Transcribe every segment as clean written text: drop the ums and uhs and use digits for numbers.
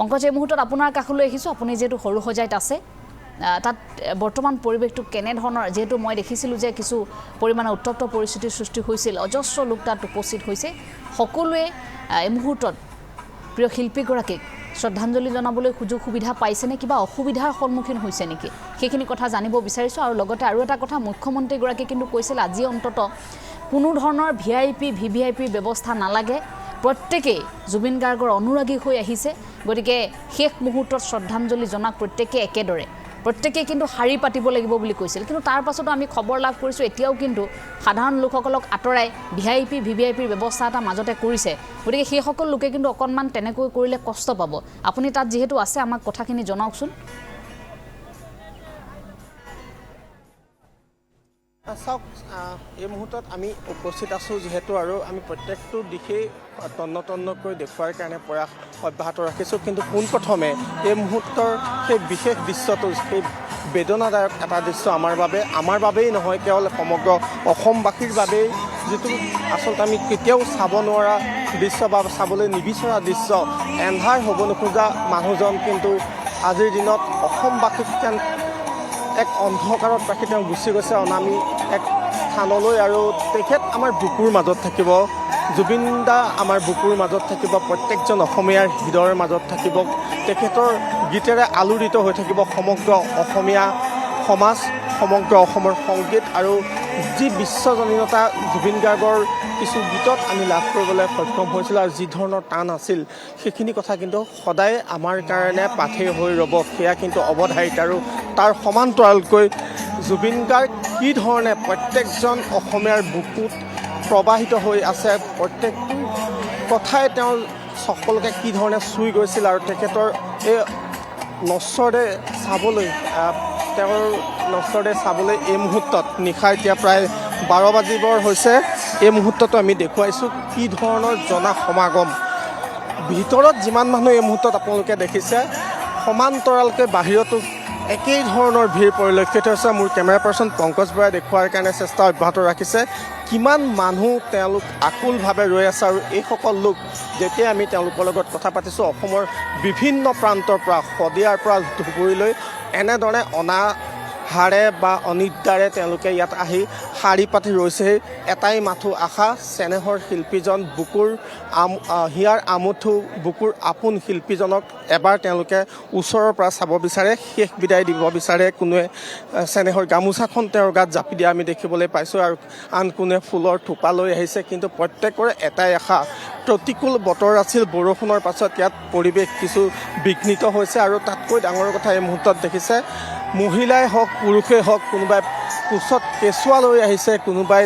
পংকজ এই মুহূৰ্তত আপোনাৰ কাষলৈ আহিছোঁ আপুনি যেহেতু সৰু সজাইত আছে তাত বৰ্তমান পৰিৱেশটো কেনে ধৰণৰ যেহেতু মই দেখিছিলোঁ যে কিছু পৰিমাণে উত্তপ্ত পৰিস্থিতিৰ সৃষ্টি হৈছিল অজস্ৰ লোক তাত উপস্থিত হৈছে সকলোৱে এই মুহূৰ্তত প্ৰিয় শিল্পীগৰাকীক শ্ৰদ্ধাঞ্জলি জনাবলৈ সুযোগ সুবিধা পাইছেনে কিবা অসুবিধাৰ সন্মুখীন হৈছে নেকি সেইখিনি কথা জানিব বিচাৰিছোঁ আৰু লগতে আৰু এটা কথা মুখ্যমন্ত্ৰীগৰাকীয়ে কিন্তু কৈছিল আজি অন্তত কোনো ধৰণৰ VVIP ব্যৱস্থা নালাগে প্ৰত্যেকেই জুবিন গাৰ্গৰ অনুৰাগী হৈ আহিছে গতিকে শেষ মুহূৰ্তত শ্ৰদ্ধাঞ্জলি জনাক প্ৰত্যেকে একেদৰে প্ৰত্যেকে কিন্তু শাৰী পাতিব লাগিব বুলি কৈছিল কিন্তু তাৰ পাছতো আমি খবৰ লাভ কৰিছোঁ এতিয়াও কিন্তু সাধাৰণ লোকসকলক আঁতৰাই VVIP ব্যৱস্থা এটা মাজতে কৰিছে গতিকে সেই সকল লোকে কিন্তু অকণমান তেনেকৈ কৰিলে কষ্ট পাব আপুনি তাত যেহেতু আছে আমাক কথাখিনি জনাওকচোন চাওক এই মুহূৰ্তত আমি উপস্থিত আছোঁ যিহেতু আৰু আমি প্ৰত্যেকটো দিশেই তন্নকৈ দেখুৱাৰ কাৰণে প্ৰয়াস অব্যাহত ৰাখিছোঁ কিন্তু পোনপ্ৰথমে এই মুহূৰ্তৰ সেই বিশেষ দৃশ্যটো সেই বেদনাদায়ক এটা দৃশ্য আমাৰ বাবেই নহয় কেৱল সমগ্ৰ অসমবাসীৰ বাবেই যিটো আচলতে আমি কেতিয়াও চাব নোৱাৰা দৃশ্য বা চাবলৈ নিবিচৰা দৃশ্য এন্ধাৰ হ'ব নোখোজা মানুহজন কিন্তু আজিৰ দিনত অসমবাসীক এক অন্ধকাৰত ৰাখি তেওঁ গুচি গৈছে অনামী এক স্থানলৈ আৰু তেখেত আমাৰ বুকুৰ মাজত থাকিব জুবিন দা আমাৰ বুকুৰ মাজত থাকিব প্ৰত্যেকজন অসমীয়াৰ হৃদয়ৰ মাজত থাকিব তেখেতৰ গীতেৰে আলোড়িত হৈ থাকিব সমগ্ৰ অসমীয়া সমাজ সমগ্ৰ অসমৰ সংগীত আৰু যি বিশ্বজনীনতা জুবিন গাৰ্গৰ কিছু গীতত আমি লাভ কৰিবলৈ সক্ষম হৈছিলোঁ আৰু যি ধৰণৰ টান আছিল সেইখিনি কথা কিন্তু সদায় আমাৰ কাৰণে পাথেয় হৈ ৰ'ব সেয়া কিন্তু অৱধাৰিত আৰু তাৰ সমান্তৰালকৈ জুবিন গাৰ্গ কি ধৰণে প্ৰত্যেকজন অসমীয়াৰ বুকুত প্ৰবাহিত হৈ আছে প্ৰত্যেকটো কথাই তেওঁ সকলোকে কি ধৰণে চুই গৈছিল আৰু তেখেতৰ এই নশ্বৰে চাবলৈ এই মুহূৰ্তত নিশা এতিয়া প্ৰায় 12 বাজিবৰ হৈছে এই মুহূৰ্ততো আমি দেখুৱাইছোঁ কি ধৰণৰ জনসমাগম ভিতৰত যিমান মানুহ এই মুহূৰ্তত আপোনালোকে দেখিছে সমান্তৰালকৈ বাহিৰতো একেই ধৰণৰ ভিৰ পৰিলক্ষিত হৈছে মোৰ কেমেৰা পাৰ্চন পংকজ বৰাই দেখুৱাৰ কাৰণে চেষ্টা অব্যাহত ৰাখিছে কিমান মানুহ তেওঁলোক আকুলভাৱে ৰৈ আছে আৰু এইসকল লোক যেতিয়া আমি তেওঁলোকৰ লগত কথা পাতিছোঁ অসমৰ বিভিন্ন প্ৰান্তৰ পৰা শদিয়াৰ পৰা ধুবুৰীলৈ এনেদৰে অনাহাৰে বা অনিদ্ৰাৰে তেওঁলোকে ইয়াত আহি শাৰী পাতি ৰৈছেহি এটাই মাথো আশা চেনেহৰ শিল্পীজন বুকুৰ হিয়াৰ আমঠু বুকুৰ আপোন শিল্পীজনক এবাৰ তেওঁলোকে ওচৰৰ পৰা চাব বিচাৰে শেষ বিদায় দিব বিচাৰে কোনোৱে চেনেহৰ গামোচাখন তেওঁৰ গাত জাপি দিয়া আমি দেখিবলৈ পাইছোঁ আৰু আন কোনে ফুলৰ থোপা লৈ আহিছে কিন্তু প্ৰত্যেকৰে এটাই আশা প্ৰতিকূল বতৰ আছিল বৰষুণৰ পাছত ইয়াত পৰিৱেশ কিছু বিঘ্নিত হৈছে আৰু তাতকৈ ডাঙৰ কথা এই মুহূৰ্তত দেখিছে মহিলাই হওক পুৰুষেই হওক কোনোবাই কোচত কেঁচুৱা লৈ আহিছে কোনোবাই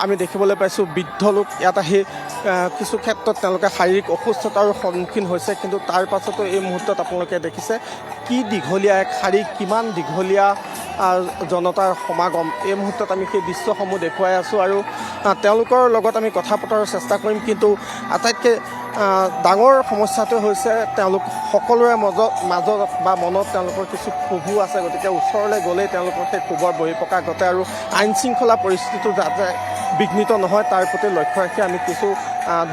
আমি দেখিবলৈ পাইছোঁ বৃদ্ধ লোক ইয়াত আহি কিছু ক্ষেত্ৰত তেওঁলোকে শাৰীৰিক অসুস্থতাৰ সন্মুখীন হৈছে কিন্তু তাৰ পাছতো এই মুহূৰ্তত আপোনালোকে দেখিছে কি দীঘলীয়া এক শাৰী কিমান দীঘলীয়া জনতাৰ সমাগম এই মুহূৰ্তত আমি সেই দৃশ্যসমূহ দেখুৱাই আছোঁ আৰু তেওঁলোকৰ লগত আমি কথা পতাৰ চেষ্টা কৰিম কিন্তু আটাইতকৈ ডাঙৰ সমস্যাটো হৈছে তেওঁলোক সকলোৰে মাজত বা মনত তেওঁলোকৰ কিছু ক্ষোভো আছে গতিকে ওচৰলৈ গ'লেই তেওঁলোকৰ সেই ক্ষোভৰ বহিঃপ্ৰকাশ ঘটে আৰু আইন শৃংখলা পৰিস্থিতিটো যাতে বিঘ্নিত নহয় তাৰ প্ৰতি লক্ষ্য ৰাখি আমি কিছু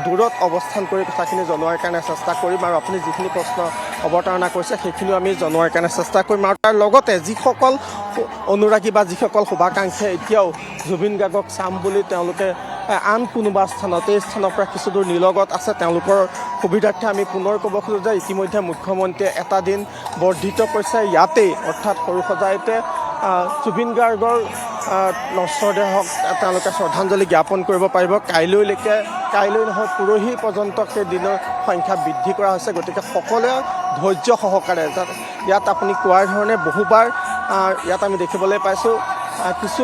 দূৰত অৱস্থান কৰি কথাখিনি জনোৱাৰ কাৰণে চেষ্টা কৰিম আৰু আপুনি যিখিনি প্ৰশ্ন অৱতাৰণা কৰিছে সেইখিনিও আমি জনোৱাৰ কাৰণে চেষ্টা কৰিম আৰু তাৰ লগতে যিসকল অনুৰাগী বা যিসকল শুভাকাংক্ষীয়ে এতিয়াও জুবিন গাৰ্গক চাম বুলি তেওঁলোকে আন কোনোবা স্থানত এই স্থানৰ পৰা কিছু দূৰ নিলগত আছে তেওঁলোকৰ সুবিধাৰ্থে আমি পুনৰ ক'ব খোজোঁ যে ইতিমধ্যে মুখ্যমন্ত্ৰীয়ে এটা দিন বৰ্ধিত কৰিছে ইয়াতেই অৰ্থাৎ সৰু সজাইতে জুবিন গাৰ্গৰ নশ্বৰদেহক তেওঁলোকে শ্ৰদ্ধাঞ্জলি জ্ঞাপন কৰিব পাৰিব কাইলৈ নহয় পৰহি পৰ্যন্ত সেই দিনৰ সংখ্যা বৃদ্ধি কৰা হৈছে গতিকে সকলোৱে ধৈৰ্য সহকাৰে ইয়াত আপুনি কোৱাৰ ধৰণে বহুবাৰ ইয়াত আমি দেখিবলৈ পাইছোঁ কিছু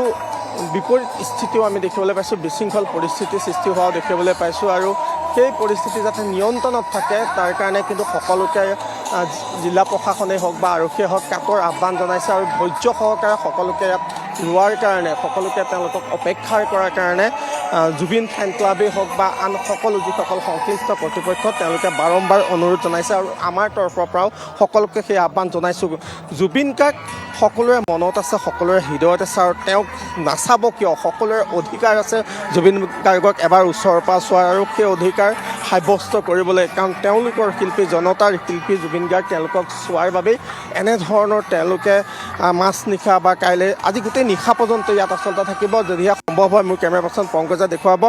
বিপৰীত স্থিতিও আমি দেখিবলৈ পাইছোঁ বিশৃংখল পৰিস্থিতিৰ সৃষ্টি হোৱাও দেখিবলৈ পাইছোঁ আৰু সেই পৰিস্থিতি যাতে নিয়ন্ত্ৰণত থাকে তাৰ কাৰণে কিন্তু সকলোকে জিলা প্ৰশাসনেই হওক বা আৰক্ষীয়ে হওক কাটৰ আহ্বান জনাইছে আৰু ধৈৰ্য সহকাৰে সকলোকে ইয়াত ৰোৱাৰ কাৰণে সকলোকে তেওঁলোকক অপেক্ষাৰ কৰাৰ কাৰণে জুবিন ফেন ক্লাবেই হওক বা আন সকলো যিসকল সংশ্লিষ্ট কৰ্তৃপক্ষ তেওঁলোকে বাৰম্বাৰ অনুৰোধ জনাইছে আৰু আমাৰ তৰফৰ পৰাও সকলোকে সেই আহ্বান জনাইছোঁ জুবিন গাৰ্গ সকলোৰে মনত আছে সকলোৰে হৃদয়ত আছে আৰু তেওঁক নাচাব কিয় সকলোৰে অধিকাৰ আছে জুবিন গাৰ্গক এবাৰ ওচৰৰ পৰা চোৱাৰ আৰু সেই অধিকাৰ সাব্যস্ত কৰিবলৈ, কাৰণ তেওঁলোকৰ শিল্পী, জনতাৰ শিল্পী জুবিন গাৰ্গ, তেওঁলোকক চোৱাৰ বাবেই এনেধৰণৰ তেওঁলোকে মাজনিশা বা কাইলৈ আজি গোটেই নিশা পৰ্যন্ত ইয়াত আচলতে থাকিব। যদিহে সম্ভৱ হয় মোৰ কেমেৰা পাৰ্চন পংকজে দেখুৱাব।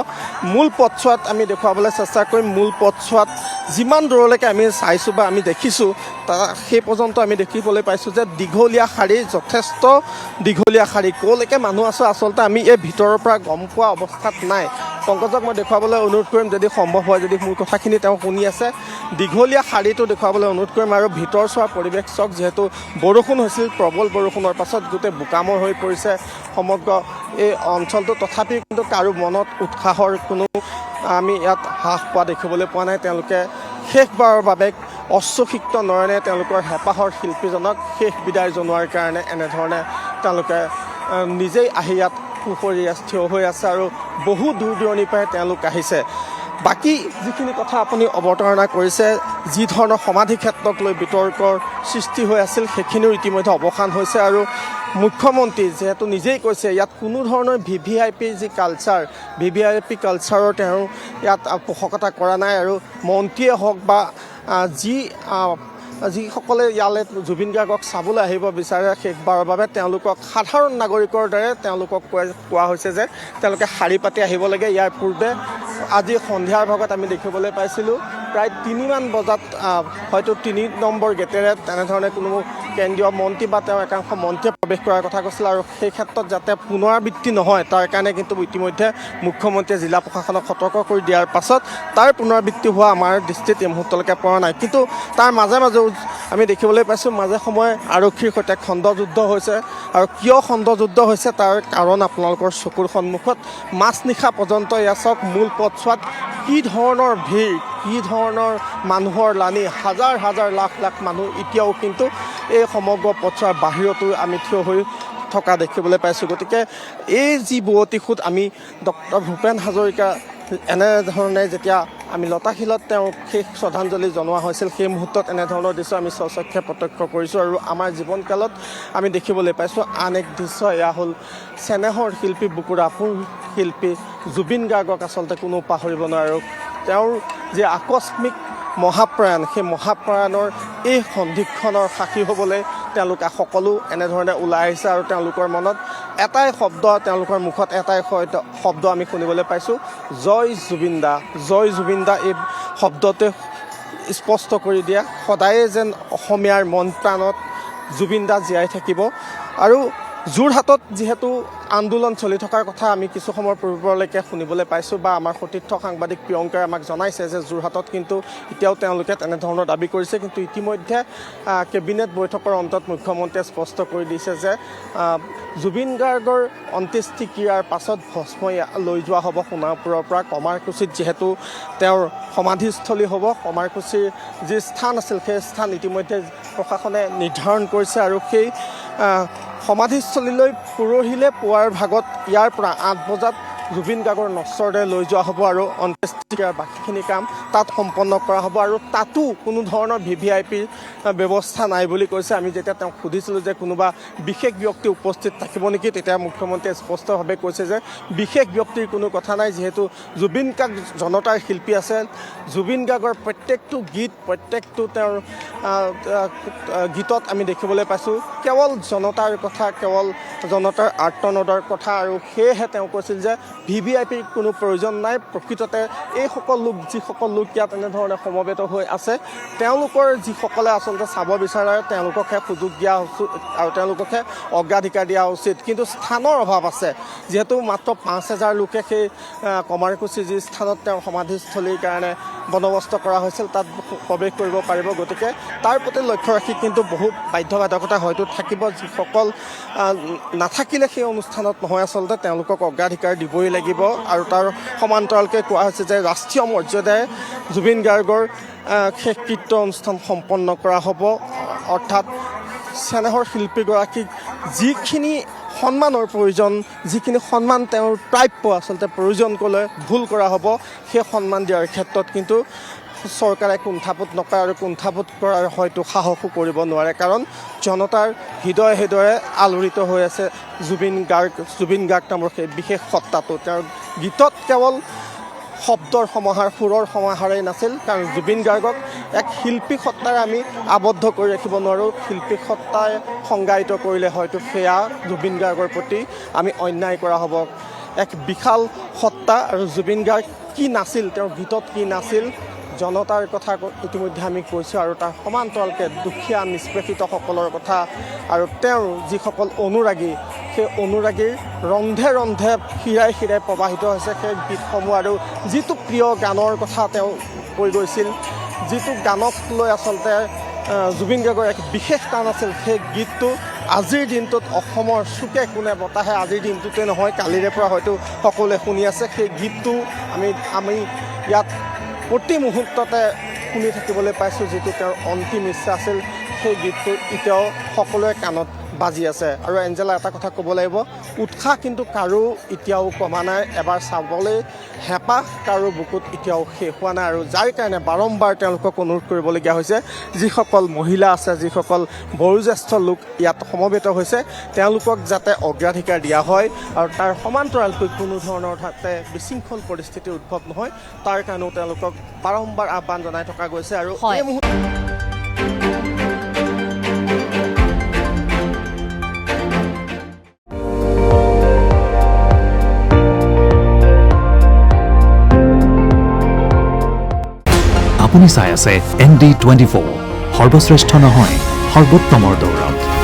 মূল পথছোৱাত আমি দেখুৱাবলৈ চেষ্টা কৰিম। মূল পথছোৱাত যিমান দূৰলৈকে আমি চাইছোঁ বা আমি দেখিছোঁ, সেই পৰ্যন্ত আমি দেখিবলৈ পাইছোঁ যে দীঘলীয়া শাৰী, যথেষ্ট দীঘলীয়া শাৰী। ক'লৈকে মানুহ আছে আচলতে আমি এই ভিতৰৰ পৰা গম পোৱা অৱস্থাত নাই। পংকজক মই দেখুৱাবলৈ অনুৰোধ কৰিম, যদি সম্ভৱ হয়, যদি মোৰ কথাখিনি তেওঁ শুনি আছে। দীঘলীয়া শাৰীটো দেখুৱাবলৈ অনুৰোধ কৰিম। আৰু ভিতৰ চোৱাৰ পৰিৱেশ চাওক, যিহেতু বৰষুণ হৈছিল, প্ৰবল বৰষুণৰ পাছত গোটেই বোকামৰ হৈ পৰিছে সমগ্ৰ এই অঞ্চলটো। তথাপিও কিন্তু কাৰো মনত উৎসাহৰ কোনো আমি ইয়াত হ্ৰাস পোৱা দেখিবলৈ পোৱা নাই। তেওঁলোকে শেষবাৰৰ বাবে অশ্বসিক্ত নয়নে তেওঁলোকৰ হেঁপাহৰ শিল্পীজনক শেষ বিদায় জনোৱাৰ কাৰণে এনেধৰণে তেওঁলোকে নিজেই আহি ইয়াত থিয় হৈ আছে আৰু বহু দূৰ দূৰণিৰ পৰাই তেওঁলোক আহিছে। বাকী যিখিনি কথা আপুনি অৱতাৰণা কৰিছে, যি ধৰণৰ সমাধি ক্ষেত্ৰক লৈ বিতৰ্কৰ সৃষ্টি হৈ আছিল, সেইখিনিও ইতিমধ্যে অৱসান হৈছে। আৰু মুখ্যমন্ত্ৰী যিহেতু নিজেই কৈছে, ইয়াত কোনো ধৰণৰ VVIP যি কালচাৰ, VVIP কালচাৰৰ তেওঁ ইয়াত পোষকতা কৰা নাই। আৰু মন্ত্ৰীয়ে হওক বা যিসকলে ইয়ালৈ জুবিন গাৰ্গক চাবলৈ আহিব বিচাৰে, শেষবাৰৰ বাবে তেওঁলোকক সাধাৰণ নাগৰিকৰ দৰে তেওঁলোকক কোৱা হৈছে যে তেওঁলোকে শাৰী পাতি আহিব লাগে। ইয়াৰ পূৰ্বে আজি সন্ধিয়াৰ ভাগত আমি দেখিবলৈ পাইছিলোঁ প্ৰায় 3মান বজাত হয়তো 3 নম্বৰ গেটেৰে তেনেধৰণে কোনো কেন্দ্ৰীয় মন্ত্ৰী বা তেওঁ একাংশ মন্ত্ৰীয়ে প্ৰৱেশ কৰাৰ কথা কৈছিল। আৰু সেই ক্ষেত্ৰত যাতে পুনৰাবৃত্তি নহয়, তাৰ কাৰণে কিন্তু ইতিমধ্যে মুখ্যমন্ত্ৰীয়ে জিলা প্ৰশাসনক সতৰ্ক কৰি দিয়াৰ পাছত তাৰ পুনৰাবৃত্তি হোৱা আমাৰ দৃষ্টিত এই মুহূৰ্তলৈকে পৰা নাই। কিন্তু তাৰ মাজে মাজেও আমি দেখিবলৈ পাইছোঁ মাজে সময়ে আৰক্ষীৰ সৈতে খণ্ডযুদ্ধ হৈছে। আৰু কিয় খণ্ডযুদ্ধ হৈছে তাৰ কাৰণ আপোনালোকৰ চকুৰ সন্মুখত মাজনিশা পৰ্যন্ত এয়া চাওক। মূল পথছোৱাত কি ধৰণৰ ভিৰ, কি ধৰণৰ মানুহৰ লানি, হাজাৰ হাজাৰ লাখ লাখ মানুহ এতিয়াও কিন্তু এই সমগ্ৰ পথছোৱাৰ বাহিৰতো আমি থিয় হৈ থকা দেখিবলৈ পাইছোঁ। গতিকে এই যি বুৱতী খুঁত আমি ডক্টৰ ভূপেন হাজৰিকা এনেধৰণে যেতিয়া আমি লতাশিলত তেওঁক শেষ শ্ৰদ্ধাঞ্জলি জনোৱা হৈছিল, সেই মুহূৰ্তত এনেধৰণৰ দৃশ্য আমি স্বচক্ষে প্ৰত্যক্ষ কৰিছোঁ। আৰু আমাৰ জীৱনকালত আমি দেখিবলৈ পাইছোঁ আন এক দৃশ্য, এয়া হ'ল চেনেহৰ শিল্পী, বুকুৰ আপোন শিল্পী জুবিন গাৰ্গক আচলতে কোনো পাহৰিব নোৱাৰে। আৰু তেওঁৰ যি আকস্মিক মহাপ্ৰয়াণ, সেই মহাপ্ৰয়াণৰ এই সন্ধিক্ষণৰ সাক্ষী হ'বলৈ তেওঁলোকে সকলো এনেধৰণে ওলাই আহিছে। আৰু তেওঁলোকৰ মনত এটাই শব্দ, তেওঁলোকৰ মুখত এটাই শব্দ আমি শুনিবলৈ পাইছোঁ, জয় জুবিন দা, জয় জুবিন দা। এই শব্দটোৱে স্পষ্ট কৰি দিয়া সদায়ে যেন অসমীয়াৰ মন প্ৰাণত জুবিন দা জীয়াই থাকিব। আৰু যোৰহাটত যিহেতু আন্দোলন চলি থকাৰ কথা আমি কিছু সময়ৰ পূৰ্বলৈকে শুনিবলৈ পাইছোঁ, বা আমাৰ সতীৰ্থ সাংবাদিক প্ৰিয়ংকাই আমাক জনাইছে যে যোৰহাটত কিন্তু এতিয়াও তেওঁলোকে তেনেধৰণৰ দাবী কৰিছে। কিন্তু ইতিমধ্যে কেবিনেট বৈঠকৰ অন্তত মুখ্যমন্ত্ৰীয়ে স্পষ্ট কৰি দিছে যে জুবিন গাৰ্গৰ অন্ত্যেষ্টিক্ৰিয়াৰ পাছত ভস্ম লৈ যোৱা হ'ব সোণাপুৰৰ পৰা কমাৰকুছিত, যিহেতু তেওঁৰ সমাধিস্থলী হ'ব। কমাৰকুছিৰ যি স্থান আছিল সেই স্থান ইতিমধ্যে প্ৰশাসনে নিৰ্ধাৰণ কৰিছে। আৰু সেই সমাধিস্থলীলৈ পৰহিলৈ পুৱাৰ ভাগত ইয়াৰ পৰা 8 বজাত জুবিন গাৰ্গৰ নশ্বৰদেহ লৈ যোৱা হ'ব আৰু অন্ত্যেষ্টিক্ৰিয়াৰ বাকীখিনি কাম তাত সম্পন্ন কৰা হ'ব। আৰু তাতো কোনো ধৰণৰ VVIP ব্যৱস্থা নাই বুলি কৈছে। আমি যেতিয়া তেওঁক সুধিছিলোঁ যে কোনোবা বিশেষ ব্যক্তি উপস্থিত থাকিব নেকি, তেতিয়া মুখ্যমন্ত্ৰীয়ে স্পষ্টভাৱে কৈছে যে বিশেষ ব্যক্তিৰ কোনো কথা নাই, যিহেতু জুবিন গাৰ্গ জনতাৰ শিল্পী আছে। জুবিন গাৰ্গৰ প্ৰত্যেকটো গীত, প্ৰত্যেকটো তেওঁৰ গীতত আমি দেখিবলৈ পাইছোঁ কেৱল জনতাৰ কথা, কেৱল জনতাৰ আৰ্তনাদৰ কথা। আৰু সেয়েহে তেওঁ কৈছিল যে VVIPৰ কোনো প্ৰয়োজন নাই। প্ৰকৃততে এইসকল লোক, যিসকল লোক ইয়াত এনেধৰণে সমবেত হৈ আছে, তেওঁলোকৰ যিসকলে আচলতে চাব বিচাৰে তেওঁলোককহে সুযোগ দিয়া উচিত আৰু তেওঁলোককহে অগ্ৰাধিকাৰ দিয়া উচিত। কিন্তু স্থানৰ অভাৱ আছে, যিহেতু মাত্ৰ 5,000 লোকে সেই কমাৰকুছি যি স্থানত তেওঁৰ সমাধিস্থলীৰ কাৰণে বন্দবস্ত কৰা হৈছিল তাত প্ৰৱেশ কৰিব পাৰিব। গতিকে তাৰ প্ৰতি লক্ষ্য ৰাখি কিন্তু বহুত বাধ্যবাধকতা হয়তো থাকিব। যিসকল নাথাকিলে সেই অনুষ্ঠানত নহয়, আচলতে তেওঁলোকক অগ্ৰাধিকাৰ দিবই লাগিব। আৰু তাৰ সমান্তৰালকৈ কোৱা হৈছে যে ৰাষ্ট্ৰীয় মৰ্যাদাৰে জুবিন গাৰ্গৰ শেষকৃত্য অনুষ্ঠান সম্পন্ন কৰা হ'ব। অৰ্থাৎ চেনেহৰ শিল্পীগৰাকীক যিখিনি সন্মানৰ প্ৰয়োজন, যিখিনি সন্মান তেওঁৰ প্ৰাপ্য আচলতে প্ৰয়োজন ক'লে ভুল কৰা হ'ব, সেই সন্মান দিয়াৰ ক্ষেত্ৰত কিন্তু চৰকাৰে কুণ্ঠাবোধ নকৰে আৰু কুণ্ঠাবোধ কৰাৰ হয়তো সাহসো কৰিব নোৱাৰে। কাৰণ জনতাৰ হৃদয়ে হৃদয়ে আলোড়িত হৈ আছে জুবিন গাৰ্গ নামৰ সেই বিশেষ সত্তাটো। তেওঁৰ গীতত কেৱল শব্দৰ সমাহাৰ সুৰৰ সমাহাৰেই নাছিল, কাৰণ জুবিন গাৰ্গক এক শিল্পী সত্তাৰে আমি আবদ্ধ কৰি ৰাখিব নোৱাৰোঁ। শিল্পী সত্তাই সংজ্ঞায়িত কৰিলে হয়তো সেয়া জুবিন গাৰ্গৰ প্ৰতি আমি অন্যায় কৰা হ'ব। এক বিশাল সত্তা, আৰু জুবিন গাৰ্গ কি নাছিল, তেওঁৰ গীতত কি নাছিল, জনতাৰ কথা ইতিমধ্যে আমি কৈছোঁ, আৰু তাৰ সমান্তৰালকৈ দুখীয়া নিষ্পেষিতসকলৰ কথা আৰু তেওঁৰ যিসকল অনুৰাগী, সেই অনুৰাগীৰ ৰন্ধে ৰন্ধে শিৰাই শিৰাই প্ৰবাহিত হৈছে সেই গীতসমূহ। আৰু যিটো প্ৰিয় গানৰ কথা তেওঁ কৈ গৈছিল, যিটো গানক লৈ আচলতে জুবিন গাৰ্গৰ এক বিশেষ টান আছিল, সেই গীতটো আজিৰ দিনটোত অসমৰ চুকে কোণে বতাহে আজিৰ দিনটোতে নহয়, কালিৰে পৰা হয়তো সকলোৱে শুনি আছে। সেই গীতটো আমি ইয়াত প্ৰতি মুহূৰ্ততে শুনি থাকিবলৈ পাইছোঁ, যিটো তেওঁৰ অন্তিম ইচ্ছা আছিল। সেই গীতটো এতিয়াও সকলোৰে কাণত বাজি আছে। আৰু এঞ্জেলা, এটা কথা ক'ব লাগিব, উৎসাহ কিন্তু কাৰো এতিয়াও কমা নাই। এবাৰ চাবলৈ হেঁপাহ কাৰো বুকুত এতিয়াও শেষ হোৱা নাই, আৰু যাৰ কাৰণে বাৰম্বাৰ তেওঁলোকক অনুৰোধ কৰিবলগীয়া হৈছে, যিসকল মহিলা আছে, যিসকল বয়োজ্যেষ্ঠ লোক ইয়াত সমবেত হৈছে, তেওঁলোকক যাতে অগ্ৰাধিকাৰ দিয়া হয়, আৰু তাৰ সমান্তৰালকৈ কোনো ধৰণৰ যাতে বিশৃংখল পৰিস্থিতিৰ উদ্ভৱ নহয়, তাৰ কাৰণেও তেওঁলোকক বাৰম্বাৰ আহ্বান জনাই থকা গৈছে। আৰু এই মুহূৰ্তত আপুনি চাই আছে ND24, সৰ্বশ্ৰেষ্ঠ নহয়, সৰ্বোত্তমৰ দৌৰত।